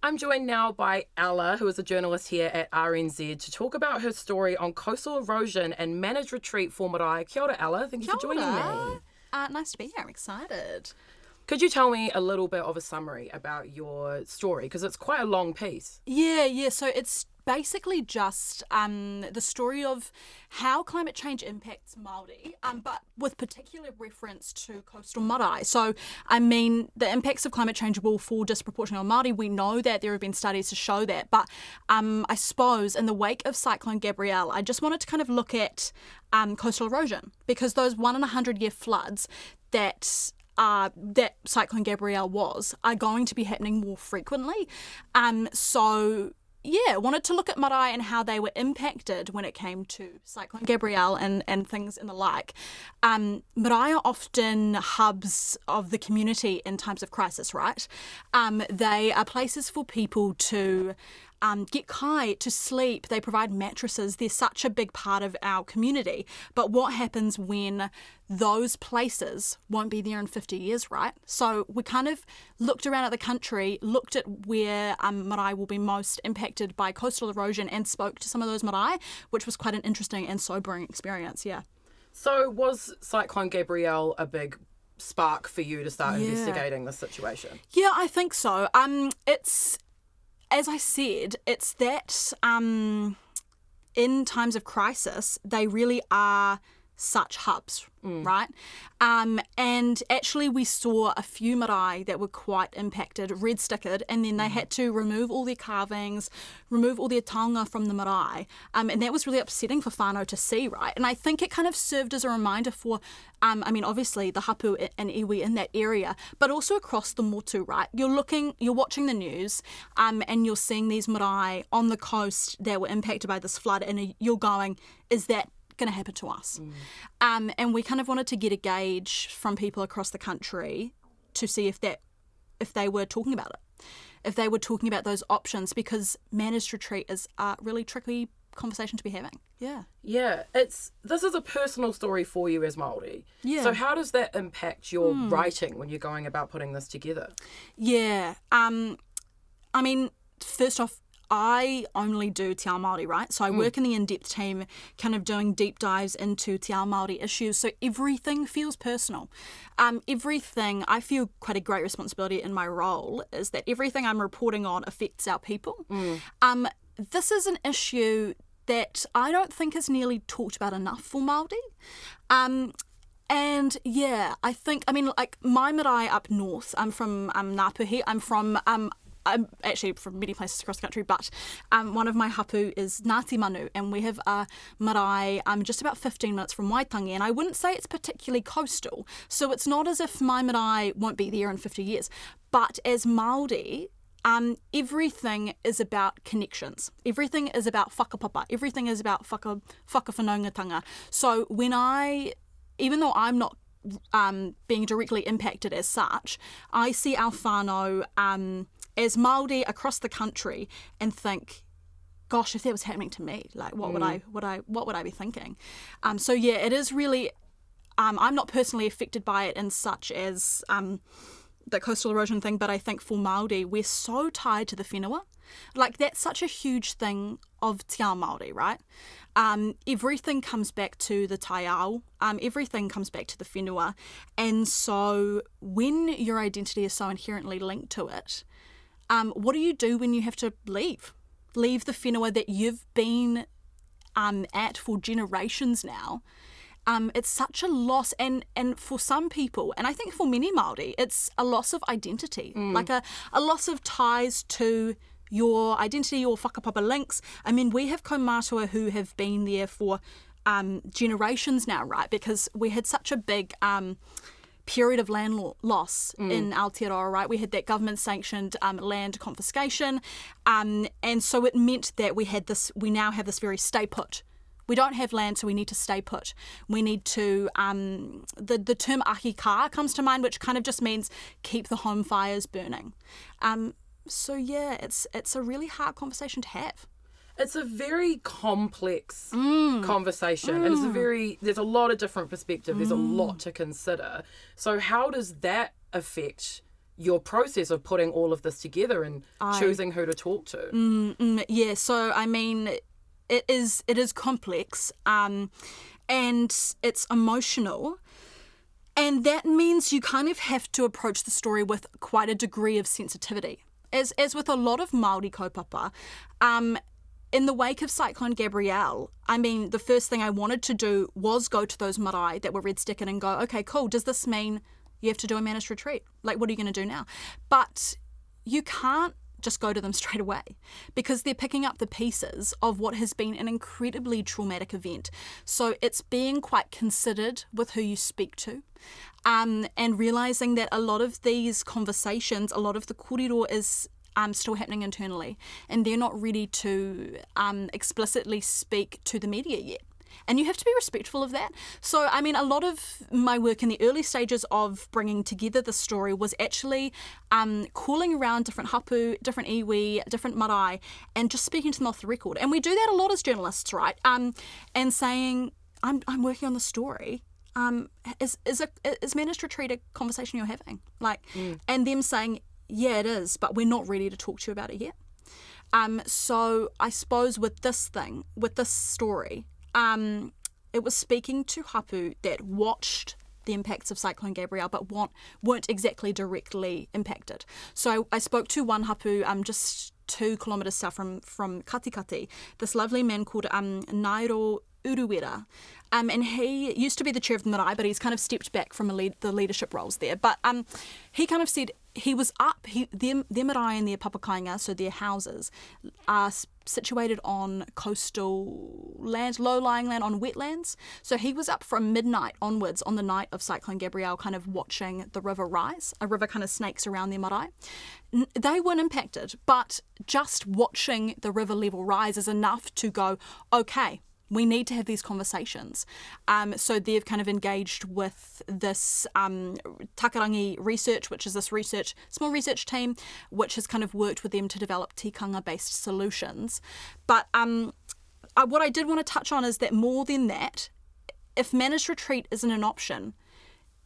I'm joined now by Ella, who is a journalist here at RNZ, to talk about her story on coastal erosion and managed retreat for marae. Kia ora, Ella. Thank you for joining me. Nice to be here. I'm excited. Could you tell me a little bit of a summary about your story? Because it's quite a long piece. Yeah. So it's basically just the story of how climate change impacts Māori, but with particular reference to coastal marae. So, the impacts of climate change will fall disproportionately on Māori. We know that there have been studies to show that. But I suppose in the wake of Cyclone Gabrielle, I just wanted to kind of look at coastal erosion, because those 1 in 100-year floods that Cyclone Gabrielle are going to be happening more frequently. Wanted to look at marae and how they were impacted when it came to Cyclone Gabrielle and things and the like. Marae are often hubs of the community in times of crisis, right? They are places for people to get kai, to sleep. They provide mattresses. They're such a big part of our community. But what happens when those places won't be there in 50 years, right? So we kind of looked around at the country, looked at where marae will be most impacted by coastal erosion and spoke to some of those marae, which was quite an interesting and sobering experience, yeah. So was Cyclone Gabrielle a big spark for you to start investigating this situation? Yeah, I think so. As I said, it's that in times of crisis, they really are such hubs, right? And actually we saw a few marae that were quite impacted, red stickered, and then they had to remove all their carvings, remove all their taonga from the marae. And that was really upsetting for whānau to see, right? And I think it kind of served as a reminder for, obviously the hapu and iwi in that area, but also across the motu, right? You're watching the news, and you're seeing these marae on the coast that were impacted by this flood, and you're going, is that going to happen to us? And we kind of wanted to get a gauge from people across the country to see if they were talking about it, if they were talking about those options, because managed retreat is a really tricky conversation to be having. Yeah, this is a personal story for you as Māori. So how does that impact your writing when you're going about putting this together? First off, I only do Te Ao Māori, right? So I work in the in-depth team, kind of doing deep dives into Te Ao Māori issues. So everything feels personal. I feel quite a great responsibility in my role is that everything I'm reporting on affects our people. This is an issue that I don't think is nearly talked about enough for Māori. I think, my marae up north, I'm from Ngāpuhi, I'm actually from many places across the country, but one of my hapu is Ngāti Manu, and we have a marae just about 15 minutes from Waitangi, and I wouldn't say it's particularly coastal, so it's not as if my marae won't be there in 50 years. But as Māori, everything is about connections. Everything is about whakapapa. Everything is about whakawhanaungatanga. So even though I'm not being directly impacted as such, I see our whānau as Māori across the country and think, gosh, if that was happening to me, like what would I be thinking? It is really, I'm not personally affected by it in such as the coastal erosion thing, but I think for Māori, we're so tied to the whenua. Like, that's such a huge thing of Te Ao Māori, right? Everything comes back to the tai ao, everything comes back to the whenua, and so when your identity is so inherently linked to it, what do you do when you have to leave the whenua that you've been at for generations now? It's such a loss, and for some people, and I think for many Māori, it's a loss of identity, like a loss of ties to your identity or whakapapa links. We have kaumātua who have been there for generations now, right? Because we had such a big period of land loss in Aotearoa, right? We had that government-sanctioned land confiscation, and so it meant that we now have this very stay put. We don't have land, so we need to stay put. We need to, the term ahi ka comes to mind, which kind of just means keep the home fires burning. It's a really hard conversation to have. It's a very complex conversation, and there's a lot of different perspectives. There's a lot to consider. So how does that affect your process of putting all of this together and choosing who to talk to. Yeah, so I mean, it is complex, and it's emotional. And that means you kind of have to approach the story with quite a degree of sensitivity. As with a lot of Māori kaupapa, in the wake of Cyclone Gabrielle, I mean, the first thing I wanted to do was go to those marae that were red-sticken and go, okay, cool, does this mean you have to do a managed retreat? Like, what are you going to do now? But you can't just go to them straight away because they're picking up the pieces of what has been an incredibly traumatic event. So it's being quite considered with who you speak to, and realising that a lot of these conversations, a lot of the kōrero is still happening internally, and they're not ready to explicitly speak to the media yet. And you have to be respectful of that. So, I mean, a lot of my work in the early stages of bringing together the story was actually calling around different hapu, different iwi, different marae, and just speaking to them off the record. And we do that a lot as journalists, right? And saying, I'm working on the story. Is managed retreat a conversation you're having? And them saying, yeah, it is, but we're not ready to talk to you about it yet. So I suppose with this story, it was speaking to hapu that watched the impacts of Cyclone Gabrielle but weren't exactly directly impacted. So I spoke to one hapu just 2 kilometres south from Katikati, this lovely man called Nairo Uruwera. And he used to be the chair of the marae, but he's kind of stepped back from the leadership roles there. But he kind of said he was up, their marae and their papakainga, so their houses, are situated on coastal land, low-lying land, on wetlands. So he was up from midnight onwards on the night of Cyclone Gabrielle, kind of watching the river rise. A river kind of snakes around their marae. They weren't impacted, but just watching the river level rise is enough to go, okay, we need to have these conversations. So they've kind of engaged with this Takarangi Research, which is this small research team, which has kind of worked with them to develop tikanga-based solutions. But what I did want to touch on is that more than that, if managed retreat isn't an option,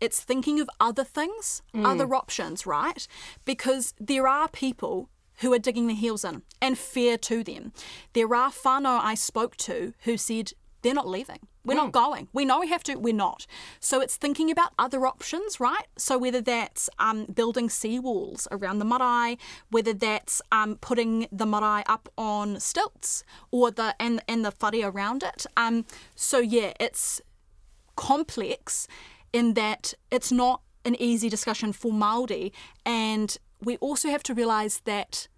it's thinking of other things, other options, right? Because there are people who are digging their heels in, and fair to them. There are whānau I spoke to who said, they're not leaving. We're not going. We know we have to, we're not. So it's thinking about other options, right? So whether that's building seawalls around the marae, whether that's putting the marae up on stilts, or the whare around it. So yeah, it's complex in that it's not an easy discussion for Māori, and we also have to realise that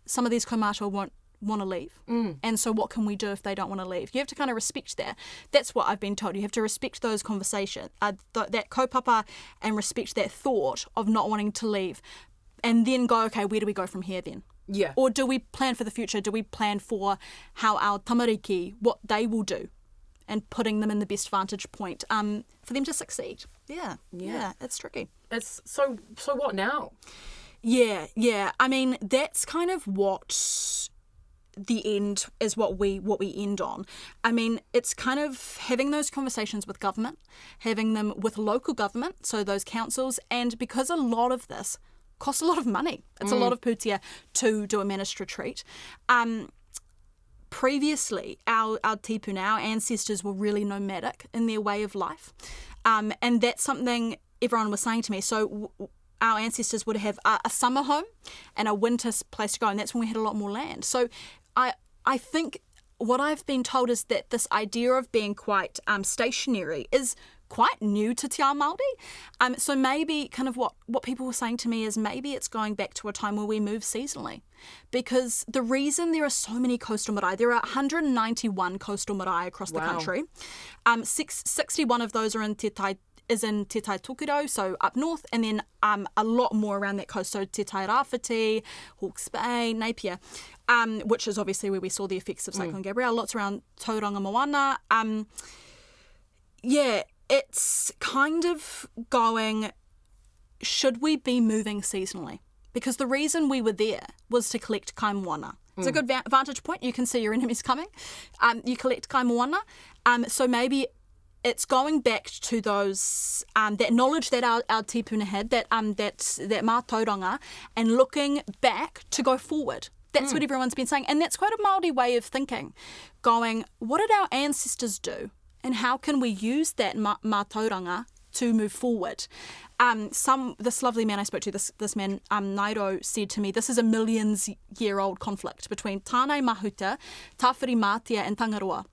some of these kaumātua won't want to leave. And so what can we do if they don't want to leave? You have to kind of respect that. That's what I've been told. You have to respect those conversations, that kaupapa, and respect that thought of not wanting to leave. And then go, okay, where do we go from here then? Yeah. Or do we plan for the future? Do we plan for how our tamariki, what they will do? And putting them in the best vantage point for them to succeed. Yeah, it's tricky. It's so what now? Yeah. I mean, that's kind of what the end is, what we end on. I mean, it's kind of having those conversations with government, having them with local government, so those councils, and because a lot of this costs a lot of money. It's a lot of pūtea to do a managed retreat. Previously, our tipuna, our ancestors, were really nomadic in their way of life. And that's something everyone was saying to me. So our ancestors would have a summer home and a winter place to go, and that's when we had a lot more land. So I think what I've been told is that this idea of being quite stationary is quite new to te ao Māori. So maybe kind of what people were saying to me is maybe it's going back to a time where we move seasonally. Because the reason there are so many coastal marae, there are 191 coastal marae across the country. 61 of those are in Te Tai Tokiro, so up north, and then a lot more around that coast, so Te Tai Rāwhiti, Hawke's Bay, Napier, which is obviously where we saw the effects of Cyclone Gabrielle, lots around Tauranga Moana. It's kind of going, should we be moving seasonally? Because the reason we were there was to collect kai moana. It's a good vantage point. You can see your enemies coming. You collect kai moana. So maybe it's going back to those that knowledge that our tipuna had, that mātauranga, and looking back to go forward. That's what everyone's been saying, and that's quite a Māori way of thinking. Going, what did our ancestors do, and how can we use that mātauranga to move forward? This lovely man I spoke to, this man Nairo, said to me, this is a millions-year-old conflict between Tānei Mahuta, Tāwhiri Mātia, and Tangaroa.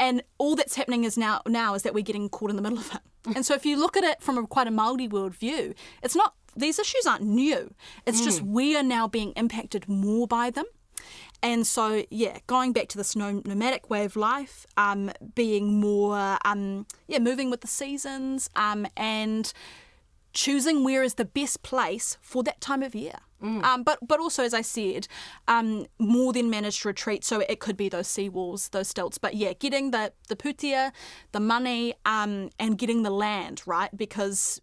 And all that's happening is now is that we're getting caught in the middle of it. And so if you look at it from quite a Māori world view, it's not, these issues aren't new. It's just we are now being impacted more by them. And so, going back to this nomadic way of life, being more, moving with the seasons, and choosing where is the best place for that time of year. But also, as I said, more than managed retreat. So it could be those seawalls, those stilts. But getting the putia, the money, and getting the land, right? Because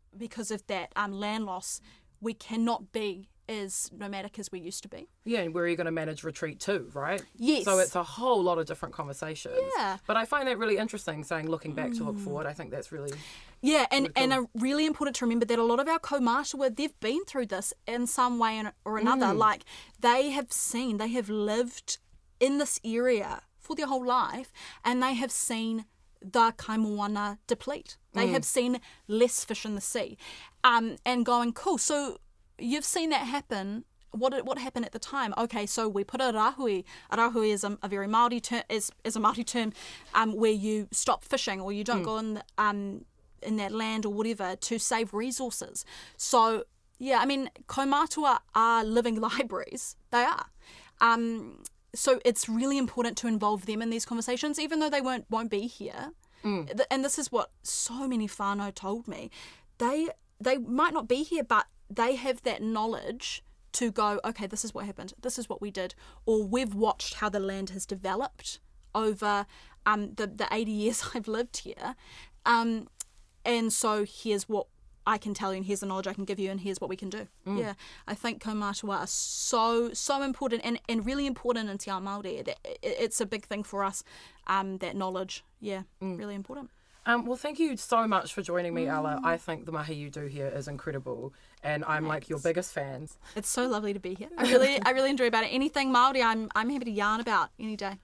of that land loss, we cannot be as nomadic as we used to be. Yeah, and where are you going to manage retreat too, right? Yes. So it's a whole lot of different conversations. Yeah. But I find that really interesting, saying looking back to look forward. I think that's really... Yeah, and really cool. really important to remember that a lot of our kaumātua, they've been through this in some way or another. Like, they have lived in this area for their whole life, and they have seen the kaimoana deplete. They have seen less fish in the sea. And going, cool, so you've seen that happen. What happened at the time? Okay, so we put a rahui. A rahui is a very Māori term, is a Māori term, where you stop fishing or you don't go in that land or whatever to save resources. So kaumātua are living libraries. They are. So it's really important to involve them in these conversations, even though they won't be here. And this is what so many whānau told me. They might not be here, but they have that knowledge to go, okay, this is what happened, this is what we did, or we've watched how the land has developed over the 80 years I've lived here, and so here's what I can tell you, and here's the knowledge I can give you, and here's what we can do. Yeah, I think kaumātua are so important, and really important in Te Ao Māori. It's a big thing for us, that knowledge. Really important. Well, thank you so much for joining me, Ella. I think the mahi you do here is incredible, and I'm like your biggest fan. It's so lovely to be here. I really enjoy about it. Anything Māori, I'm happy to yarn about any day.